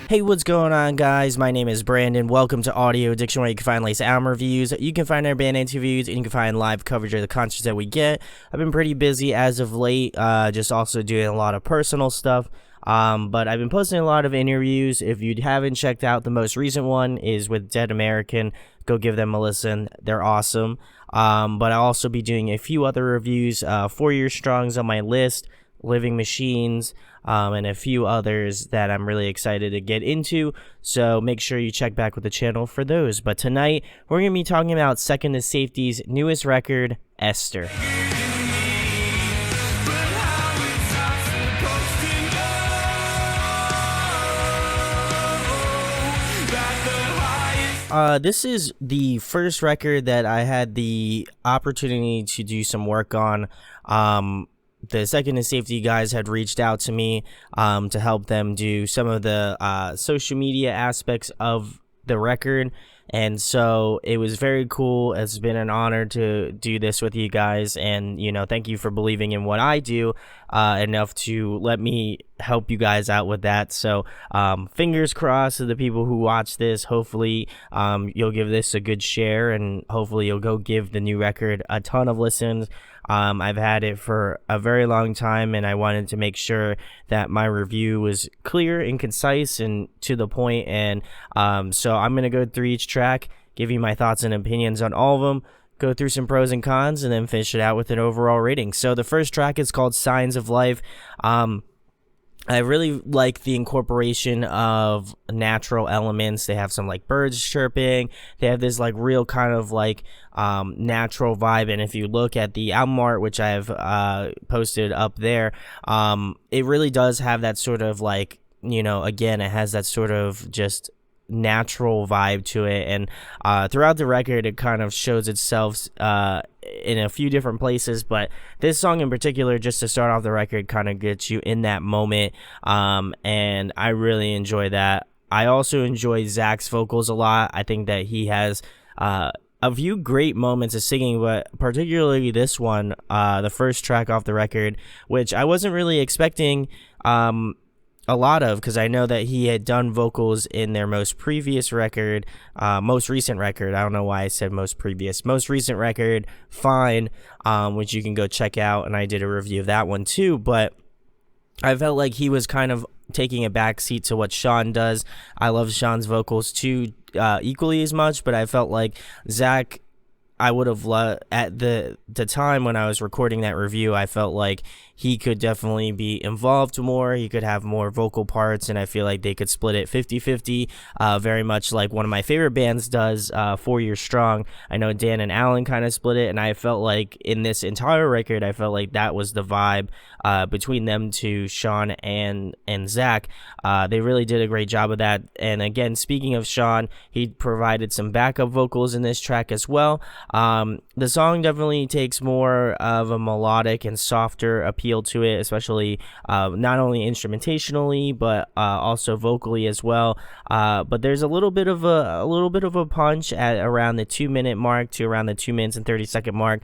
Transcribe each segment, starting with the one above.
Hey, what's going on, guys? My name is Brandon. Welcome to Audio Addiction, where you can find latest album reviews, you can find our band interviews, and you can find live coverage of the concerts that we get. I've been pretty busy as of late, just also doing a lot of personal stuff. But I've been posting a lot of interviews. If you haven't checked out, the most recent one is with Dead American. Go give them a listen. They're awesome. But I'll also be doing a few other reviews. 4 Year Strong's on my list, Living Machines, and a few others that I'm really excited to get into. So make sure you check back with the channel for those. But tonight, we're going to be talking about Second to Safety's newest record, Esther. This is the first record that I had the opportunity to do some work on. The Second to Safety guys had reached out to me to help them do some of the social media aspects of the record, and so it was very cool. It's been an honor to do this with you guys, and thank you for believing in what I do enough to let me help you guys out with that. So fingers crossed to the people who watch this. Hopefully you'll give this a good share, and hopefully you'll go give the new record a ton of listens. I've had it for a very long time, and I wanted to make sure that my review was clear and concise and to the point. And so I'm going to go through each track, give you my thoughts and opinions on all of them, go through some pros and cons, and then finish it out with an overall rating. So the first track is called Signs of Life. I really like the incorporation of natural elements. They have some like birds chirping. They have this like real kind of like natural vibe. And if you look at the album art, which I have posted up there, it really does have that sort of like, again, it has that sort of just natural vibe to it. And throughout the record, it kind of shows itself in a few different places, but this song in particular, just to start off the record, kind of gets you in that moment, and I really enjoy that. I also enjoy Zach's vocals a lot. I think that he has a few great moments of singing, but particularly this one, the first track off the record, which I wasn't really expecting a lot of, because I know that he had done vocals in their most recent record. I don't know why I said most recent record, Fine, which you can go check out, and I did a review of that one too. But I felt like he was kind of taking a backseat to what Sean does. I love Sean's vocals too, equally as much, but I felt like Zach, I would have loved at the time when I was recording that review. I felt like he could definitely be involved more. He could have more vocal parts, and I feel like they could split it 50-50, very much like one of my favorite bands does, 4 Year Strong. I know Dan and Alan kind of split it, and I felt like in this entire record, I felt like that was the vibe between them two, Sean and Zach. They really did a great job of that. And again, speaking of Sean, he provided some backup vocals in this track as well. The song definitely takes more of a melodic and softer appeal to it, especially not only instrumentationally but also vocally as well. But there's a little bit of a punch at around the 2-minute mark to around the 2 minutes and 30-second mark.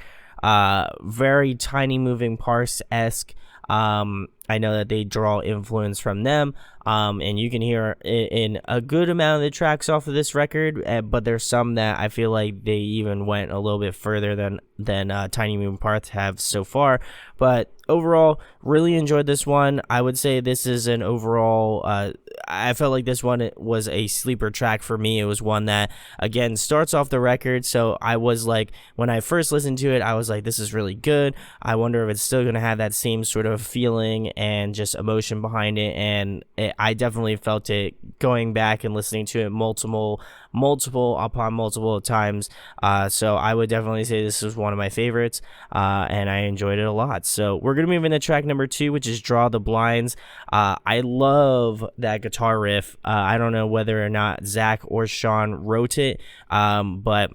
Very Tiny Moving Parts-esque. I know that they draw influence from them, and you can hear it in a good amount of the tracks off of this record, but there's some that I feel like they even went a little bit further than Tiny Moving Parts have so far. But overall, really enjoyed this one. I would say this is an overall, I felt like this one was a sleeper track for me. It was one that, again, starts off the record, so I was like, when I first listened to it, I was like, this is really good. I wonder if it's still going to have that same sort of feeling and just emotion behind it. And I definitely felt it going back and listening to it multiple times. So I would definitely say this was one of my favorites, and I enjoyed it a lot. So we're going to move into track number 2, which is Draw the Blinds. I love that guitar riff. I don't know whether or not Zach or Sean wrote it, but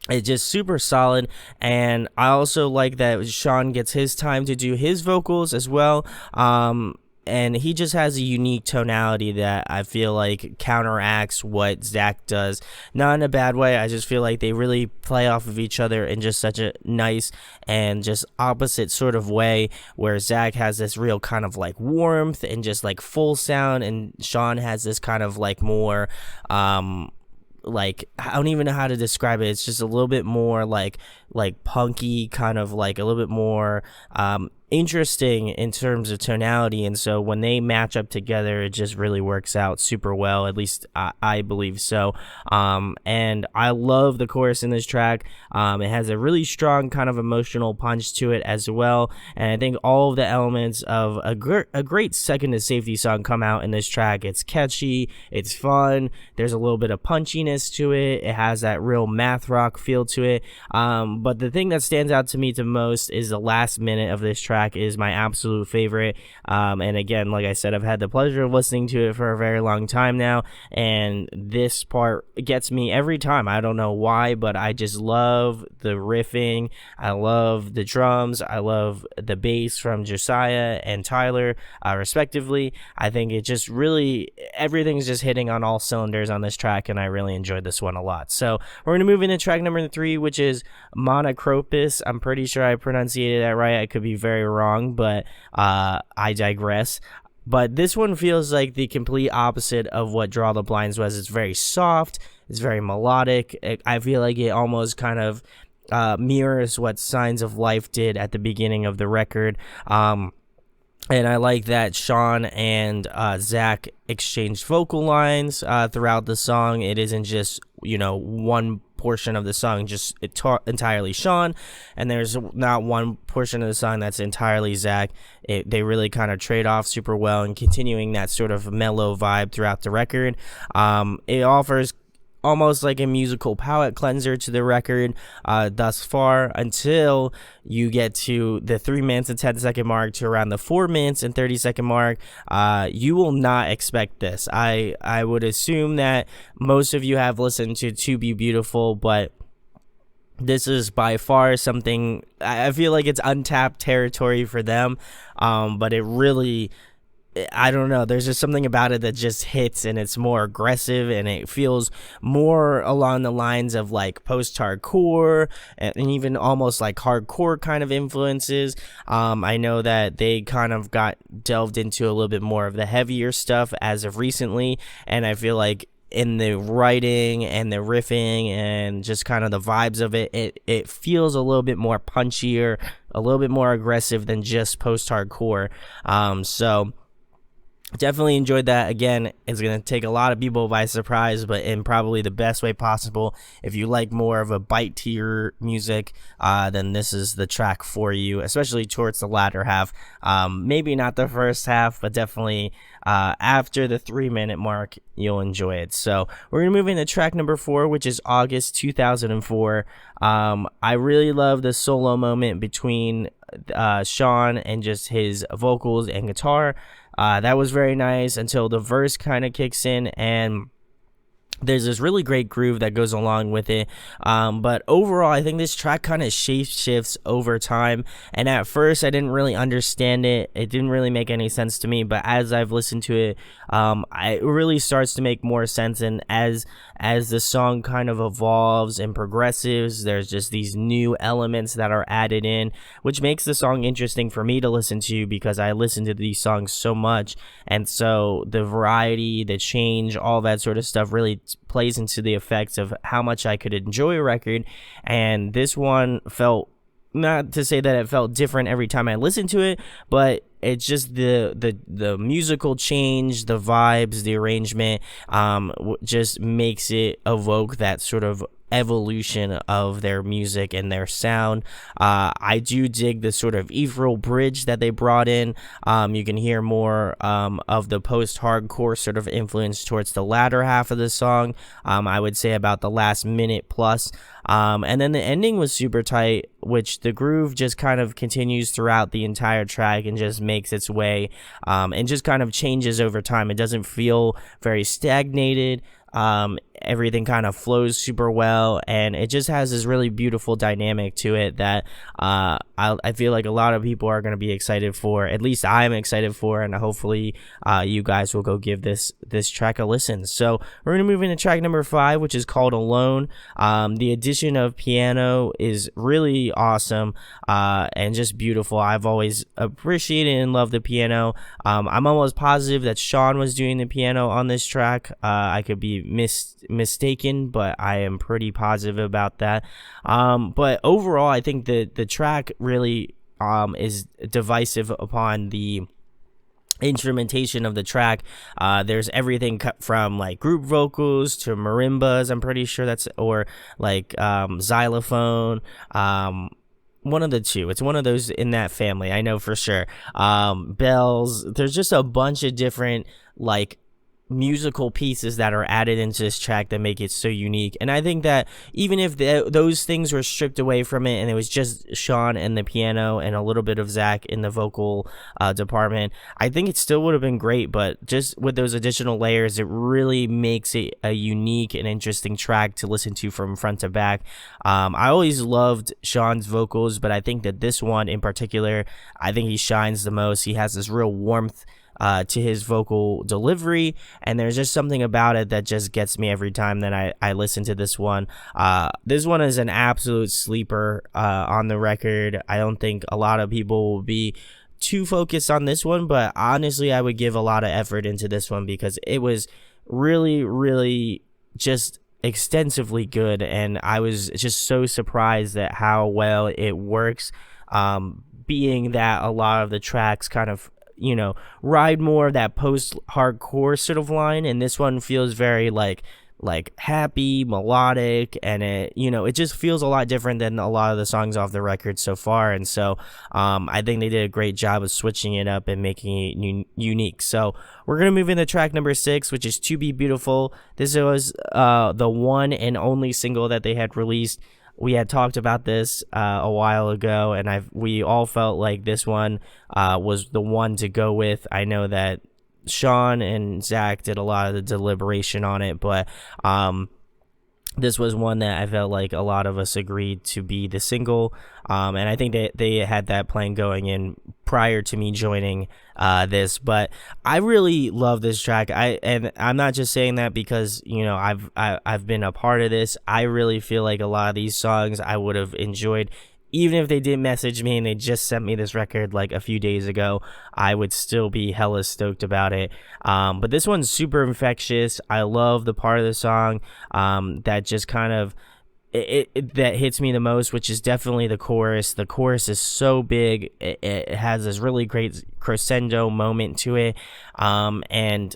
it's just super solid. And I also like that Sean gets his time to do his vocals as well. and he just has a unique tonality that I feel like counteracts what Zach does. Not in a bad way. I just feel like they really play off of each other in just such a nice and just opposite sort of way, where Zach has this real kind of like warmth and just like full sound, and Sean has this kind of like more like, I don't even know how to describe it. It's just a little bit more like punky, kind of like a little bit more interesting in terms of tonality. And so when they match up together, it just really works out super well. At least I believe so. And I love the chorus in this track. It has a really strong kind of emotional punch to it as well. And I think all of the elements of a great Second to Safety song come out in this track. It's catchy, it's fun, there's a little bit of punchiness to it, it has that real math rock feel to it. But the thing that stands out to me the most is the last minute of this track is my absolute favorite. And again, like I said, I've had the pleasure of listening to it for a very long time now, and this part gets me every time. I don't know why, but I just love the riffing, I love the drums, I love the bass from Josiah and Tyler, respectively. I think it just really, everything's just hitting on all cylinders on this track, and I really enjoyed this one a lot. So we're going to move into track number 3, which is Monocropus. I'm pretty sure I pronunciated that right. I could be very wrong, but I digress. But this one feels like the complete opposite of what Draw the Blinds was. It's very soft, it's very melodic. I feel like it almost kind of mirrors what Signs of Life did at the beginning of the record. And I like that Sean and Zach exchanged vocal lines throughout the song. It isn't just, one portion of the song just entirely Sean, and there's not one portion of the song that's entirely Zach. They really kind of trade off super well, and continuing that sort of mellow vibe throughout the record. It offers almost like a musical palate cleanser to the record thus far, until you get to the 3 minutes and 10-second mark to around the 4 minutes and 30-second mark. You will not expect this. I would assume that most of you have listened to Be Beautiful, but this is by far something, I feel like it's untapped territory for them, but it really, I don't know, there's just something about it that just hits, and it's more aggressive, and it feels more along the lines of like post-hardcore and even almost like hardcore kind of influences. I know that they kind of got delved into a little bit more of the heavier stuff as of recently, and I feel like in the writing and the riffing and just kind of the vibes of it, it feels a little bit more punchier, a little bit more aggressive than just post-hardcore. So definitely enjoyed that. Again, it's going to take a lot of people by surprise, but in probably the best way possible. If you like more of a bite to your music, then this is the track for you, especially towards the latter half. Maybe not the first half, but definitely after the 3-minute mark, you'll enjoy it. So we're going to move into track number 4, which is August 2004. I really love the solo moment between Sean and just his vocals and guitar. That was very nice until the verse kind of kicks in, and there's this really great groove that goes along with it. But overall, I think this track kind of shifts over time, and at first I didn't really understand it. It didn't really make any sense to me, but as I've listened to it, it really starts to make more sense. And as the song kind of evolves and progresses, there's just these new elements that are added in, which makes the song interesting for me to listen to, because I listen to these songs so much, and so the variety, the change, all that sort of stuff really plays into the effects of how much I could enjoy a record. And this one felt, not to say that it felt different every time I listened to it, but it's just the musical change, the vibes, the arrangement, just makes it evoke that sort of evolution of their music and their sound. I do dig the sort of ethereal bridge that they brought in. You can hear more of the post-hardcore sort of influence towards the latter half of the song. I would say about the last minute plus. And then the ending was super tight, which the groove just kind of continues throughout the entire track and just makes its way, and just kind of changes over time. It doesn't feel very stagnated. everything kind of flows super well, and it just has this really beautiful dynamic to it that I feel like a lot of people are going to be excited for. At least I'm excited for, and hopefully you guys will go give this track a listen. So we're going to move into track number 5, which is called Alone. The addition of piano is really awesome and just beautiful. I've always appreciated and loved the piano. I'm almost positive that Sean was doing the piano on this track. I could be mistaken, but I am pretty positive about that. But overall, I think the track really is divisive upon the instrumentation of the track. There's everything from like group vocals to marimbas, I'm pretty sure that's, or like xylophone, one of the two. It's one of those in that family, I know for sure. Bells. There's just a bunch of different like musical pieces that are added into this track that make it so unique. And I think that even if those things were stripped away from it and it was just Sean and the piano and a little bit of Zach in the vocal department, I think it still would have been great. But just with those additional layers, it really makes it a unique and interesting track to listen to from front to back. I always loved Sean's vocals, but I think that this one in particular, I think he shines the most. He has this real warmth to his vocal delivery, and there's just something about it that just gets me every time that I listen to this one. This one is an absolute sleeper on the record. I don't think a lot of people will be too focused on this one, but honestly I would give a lot of effort into this one because it was really just extensively good, and I was just so surprised at how well it works, being that a lot of the tracks kind of ride more of that post-hardcore sort of line, and this one feels very like happy, melodic, and it just feels a lot different than a lot of the songs off the record so far. And so I think they did a great job of switching it up and making it unique. So we're gonna move into track number 6, which is To Be Beautiful. This was the one and only single that they had released. We had talked about this a while ago, and we all felt like this one was the one to go with. I know that Sean and Zach did a lot of the deliberation on it, but this was one that I felt like a lot of us agreed to be the single, and I think they had that plan going in prior to me joining this. But I really love this track. And I'm not just saying that because I've been a part of this. I really feel like a lot of these songs I would have enjoyed. Even if they didn't message me and they just sent me this record like a few days ago, I would still be hella stoked about it. But this one's super infectious. I love the part of the song that just kind of that hits me the most, which is definitely the chorus. The chorus is so big. It has this really great crescendo moment to it, and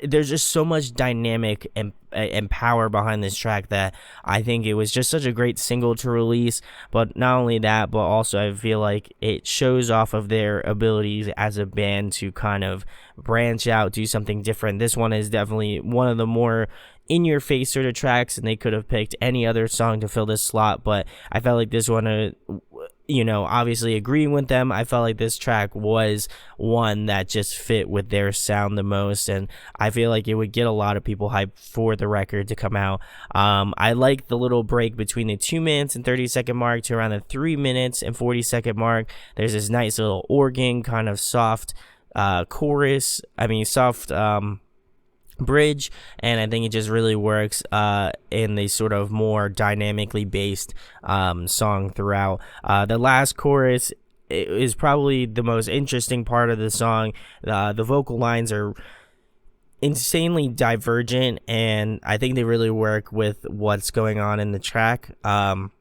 there's just so much dynamic and power behind this track that I think it was just such a great single to release. But not only that, but also I feel like it shows off of their abilities as a band to kind of branch out, do something different. This one is definitely one of the more in-your-face sort of tracks, and they could have picked any other song to fill this slot, but I felt like this one obviously agreeing with them, I felt like this track was one that just fit with their sound the most, and I feel like it would get a lot of people hyped for the record to come out. I like the little break between the 2 minutes and 30-second mark to around the 3 minutes and 40-second mark. There's this nice little organ kind of soft soft bridge, and I think it just really works in the sort of more dynamically based song throughout. The last chorus is probably the most interesting part of the song. The vocal lines are insanely divergent, and I think they really work with what's going on in the track, and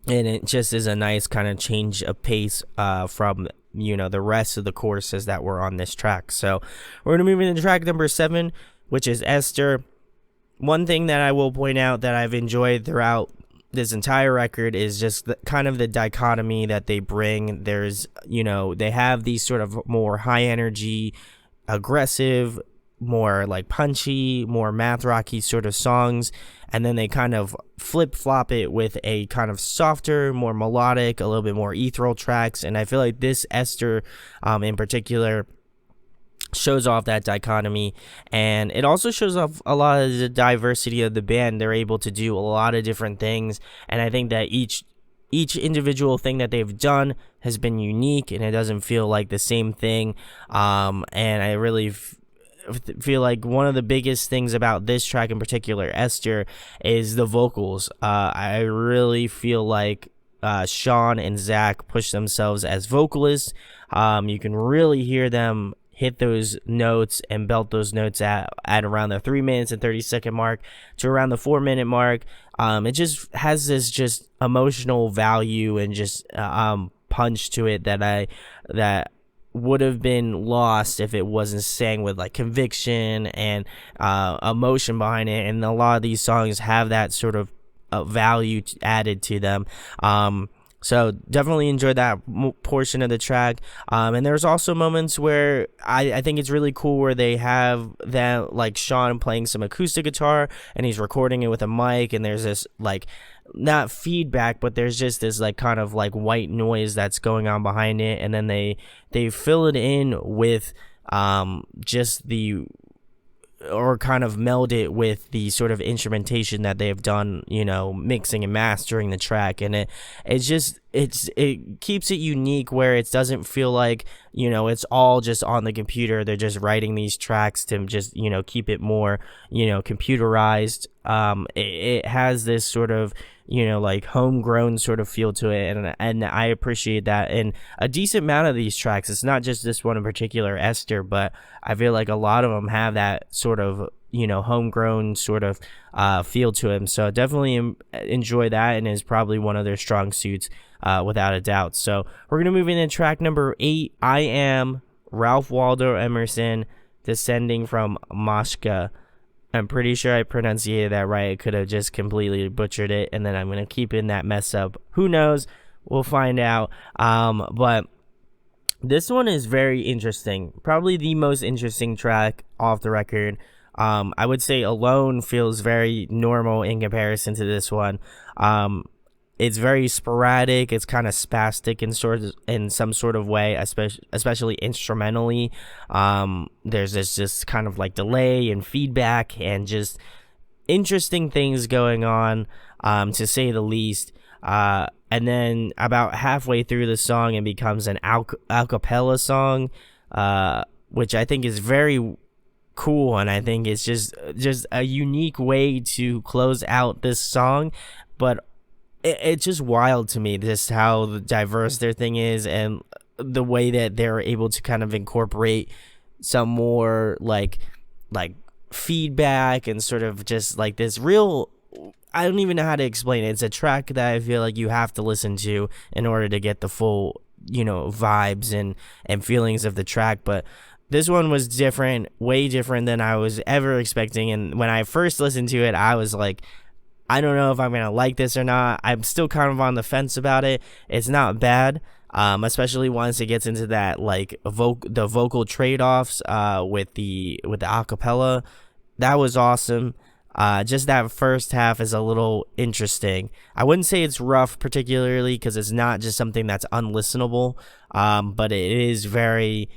it just is a nice kind of change of pace from the rest of the choruses that were on this track. So we're gonna move into track number 7, which is Esther. One thing that I will point out that I've enjoyed throughout this entire record is just kind of the dichotomy that they bring. There's, they have these sort of more high energy, aggressive, more like punchy, more math rocky sort of songs, and then they kind of flip-flop it with a kind of softer, more melodic, a little bit more ethereal tracks. And I feel like this Esther in particular shows off that dichotomy, and it also shows off a lot of the diversity of the band. They're able to do a lot of different things, and I think that each individual thing that they've done has been unique, and it doesn't feel like the same thing. And I really feel like one of the biggest things about this track in particular, Esther, is the vocals. I really feel like Sean and Zach push themselves as vocalists. You can really hear them hit those notes and belt those notes at around the 3 minutes and 30-second mark to around the 4-minute mark. It just has this just emotional value and just punch to it that would have been lost if it wasn't sang with like conviction and emotion behind it. And a lot of these songs have that sort of value added to them. So definitely enjoyed that portion of the track. And there's also moments where I think it's really cool where they have that, like Sean playing some acoustic guitar and he's recording it with a mic, and there's this like not feedback, but there's just this like kind of like white noise that's going on behind it, and then they fill it in with just the, or kind of meld it with the sort of instrumentation that they've done, mixing and mastering the track. And it keeps it unique where it doesn't feel like, it's all just on the computer. They're just writing these tracks to just, keep it more, computerized. It has this sort of, like homegrown sort of feel to it. And I appreciate that. And a decent amount of these tracks, it's not just this one in particular, Esther, but I feel like a lot of them have that sort of, homegrown sort of feel to him. So definitely enjoy that, and is probably one of their strong suits without a doubt. So we're going to move into track number 8, I Am, Ralph Waldo Emerson, Descending from Mosca. I'm pretty sure I pronunciated that right. I could have just completely butchered it, and then I'm going to keep in that mess up. Who knows? We'll find out. But this one is very interesting. Probably the most interesting track off the record. I would say Alone feels very normal in comparison to this one. It's very sporadic. It's kind of spastic in some sort of way, especially instrumentally. There's this just kind of like delay and feedback and just interesting things going on, to say the least. And then about halfway through the song, it becomes an a cappella song, which I think is very cool, and I think it's just a unique way to close out this song. But it's just wild to me just how diverse their thing is, and the way that they're able to kind of incorporate some more like feedback and sort of just like this real, I don't even know how to explain it. It's a track that I feel like you have to listen to in order to get the full, vibes and feelings of the track. But this one was different, way different than I was ever expecting. And when I first listened to it, I was like, I don't know if I'm going to like this or not. I'm still kind of on the fence about it. It's not bad, especially once it gets into that, like, the vocal trade-offs with the acapella. That was awesome. Just that first half is a little interesting. I wouldn't say it's rough particularly, because it's not just something that's unlistenable, but it is very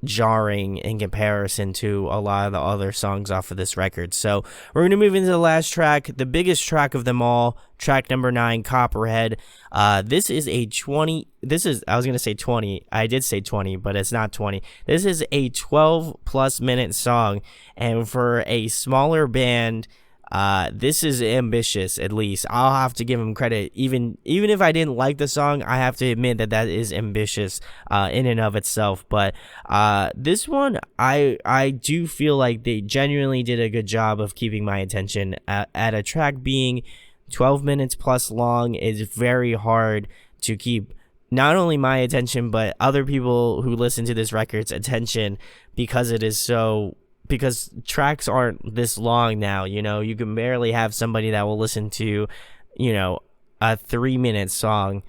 jarring in comparison to a lot of the other songs off of this record. So we're going to move into the last track, the biggest track of them all, track number 9, Copperhead. This is I was going to say 20. I did say 20, but it's not 20. This is a 12 plus minute song, and for a smaller band, this is ambitious. At least I'll have to give him credit. Even if I didn't like the song, I have to admit that is ambitious in and of itself. But this one, I do feel like they genuinely did a good job of keeping my attention. At a track being 12 minutes plus long, is very hard to keep not only my attention but other people who listen to this record's attention, because tracks aren't this long now. You can barely have somebody that will listen to a 3-minute song.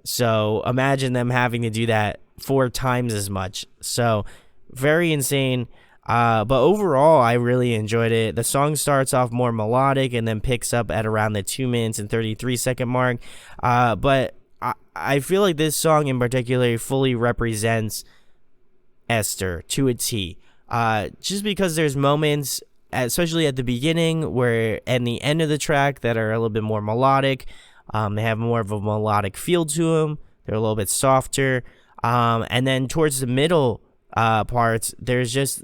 So imagine them having to do that 4 times as much. So very insane. But overall, I really enjoyed it. The song starts off more melodic and then picks up at around the 2 minutes and 33-second mark. But I feel like this song in particular fully represents Esther to a T. just because there's moments, especially at the beginning and the end of the track, that are a little bit more melodic. They have more of a melodic feel to them. They're a little bit softer. And then towards the middle parts, there's just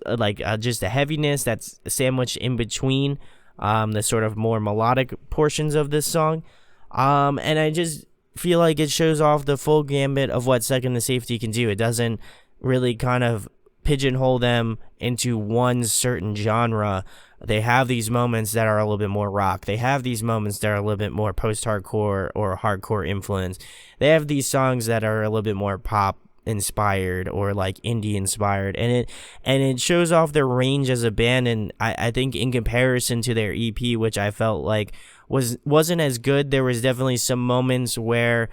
just a heaviness that's sandwiched in between the sort of more melodic portions of this song. And I just feel like it shows off the full gambit of what Second to Safety can do. It doesn't really kind of pigeonhole them into one certain genre. They have these moments that are a little bit more rock. They have these moments that are a little bit more post-hardcore or hardcore influence. They have these songs that are a little bit more pop inspired or like indie inspired, and it shows off their range as a band. And I think in comparison to their EP, which I felt like wasn't as good, there was definitely some moments where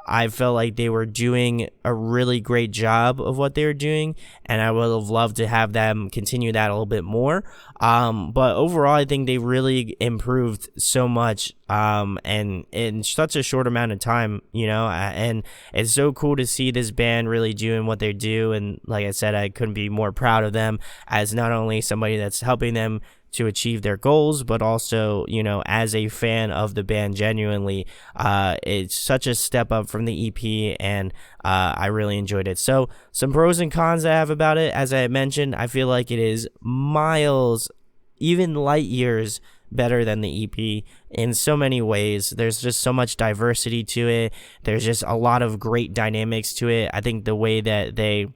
I felt like they were doing a really great job of what they were doing, and I would have loved to have them continue that a little bit more. But overall, I think they really improved so much, and in such a short amount of time, and it's so cool to see this band really doing what they do. And like I said, I couldn't be more proud of them as not only somebody that's helping them to achieve their goals, but also, as a fan of the band genuinely, it's such a step up from the EP, and I really enjoyed it. So some pros and cons I have about it, as I mentioned, I feel like it is miles, even light years better than the EP in so many ways. There's just so much diversity to it. There's just a lot of great dynamics to it. I think the way that they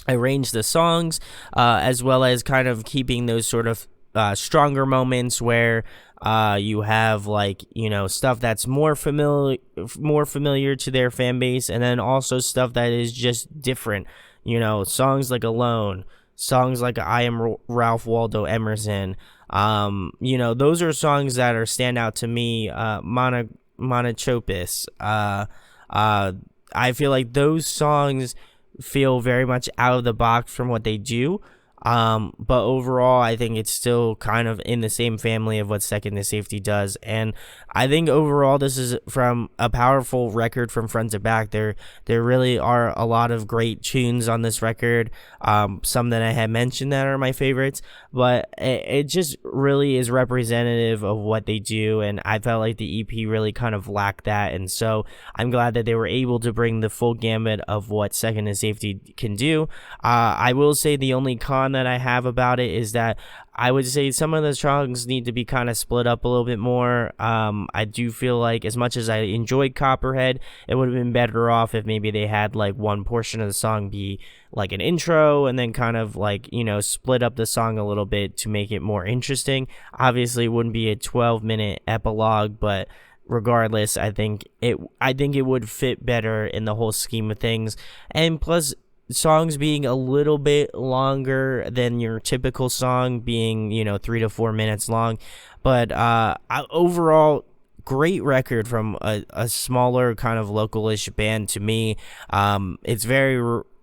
arrange the songs, as well as kind of keeping those sort of stronger moments where you have stuff that's more familiar to their fan base, and then also stuff that is just different. Songs like Alone, songs like I Am Ralph Waldo Emerson. Those are songs that stand out to me. Monochopis. I feel like those songs feel very much out of the box from what they do. But overall, I think it's still kind of in the same family of what Second to Safety does. And I think overall, this is from a powerful record from front to back. There really are a lot of great tunes on this record. Some that I had mentioned that are my favorites, but it just really is representative of what they do. And I felt like the EP really kind of lacked that. And so I'm glad that they were able to bring the full gambit of what Second to Safety can do. I will say the only con that I have about it is that I would say some of the songs need to be kind of split up a little bit more. I do feel like, as much as I enjoyed Copperhead, it would have been better off if maybe they had like one portion of the song be like an intro, and then kind of split up the song a little bit to make it more interesting. Obviously, it wouldn't be a 12-minute epilogue, but regardless, I think it would fit better in the whole scheme of things. And plus, songs being a little bit longer than your typical song, being 3 to 4 minutes long, but overall, great record from a smaller kind of localish band to me. It's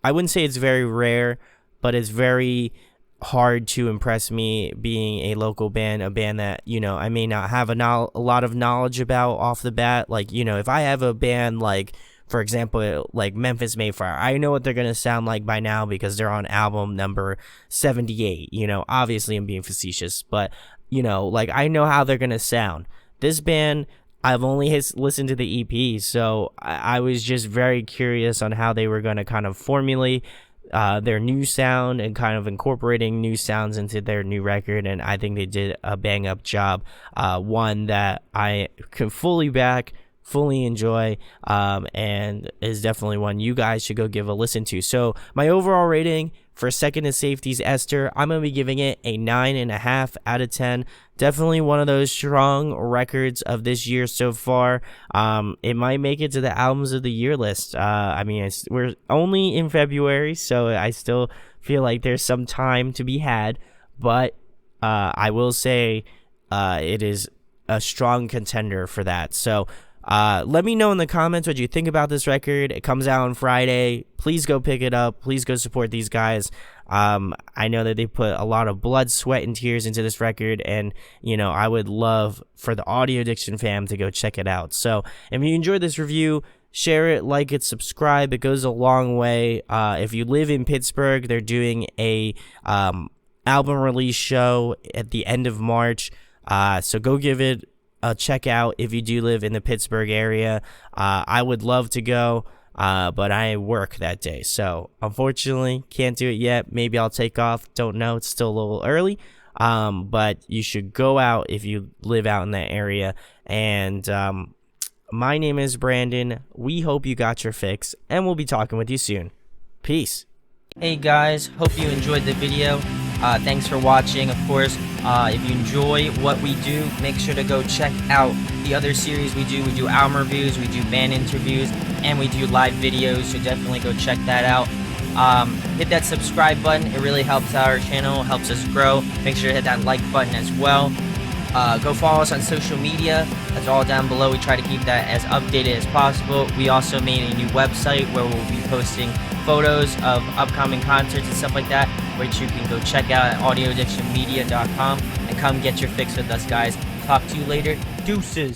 I wouldn't say it's very rare, but it's very hard to impress me, being a local band, a band that I may not have a lot of knowledge about off the bat. Like, if I have a band like, for example, like Memphis Mayfire, I know what they're going to sound like by now because they're on album number 78. Obviously I'm being facetious, but I know how they're going to sound. This band, I've only listened to the EP, so I was just very curious on how they were going to kind of formulate their new sound and kind of incorporating new sounds into their new record, and I think they did a bang up job. One that I can fully back, fully enjoy, and is definitely one you guys should go give a listen to. So my overall rating for Second to Safety's Esther, I'm going to be giving it a 9.5 out of 10. Definitely one of those strong records of this year so far. It might make it to the albums of the year list. We're only in February, so I still feel like there's some time to be had, but I will say it is a strong contender for that. So let me know in the comments what you think about this record. It comes out on Friday. Please go pick it up. Please go support these guys. I know that they put a lot of blood, sweat, and tears into this record, and I would love for the Audio Addiction fam to go check it out. So if you enjoyed this review, share it, like it, subscribe. It goes a long way. If you live in Pittsburgh, they're doing a album release show at the end of March. So go give it a check out if you do live in the Pittsburgh area. I would love to go, but I work that day. So unfortunately, can't do it yet. Maybe I'll take off. Don't know. It's still a little early. But you should go out if you live out in that area. And my name is Brandon. We hope you got your fix, and we'll be talking with you soon. Peace. Hey guys, hope you enjoyed the video. Thanks for watching. Of course, if you enjoy what we do, make sure to go check out the other series we do. We do album reviews, we do band interviews, and we do live videos, so definitely go check that out. Hit that subscribe button. It really helps our channel, helps us grow. Make sure to hit that like button as well. Go follow us on social media. That's all down below. We try to keep that as updated as possible. We also made a new website where we'll be posting photos of upcoming concerts and stuff like that, which you can go check out at audioaddictionmedia.com and come get your fix with us, guys. Talk to you later. Deuces.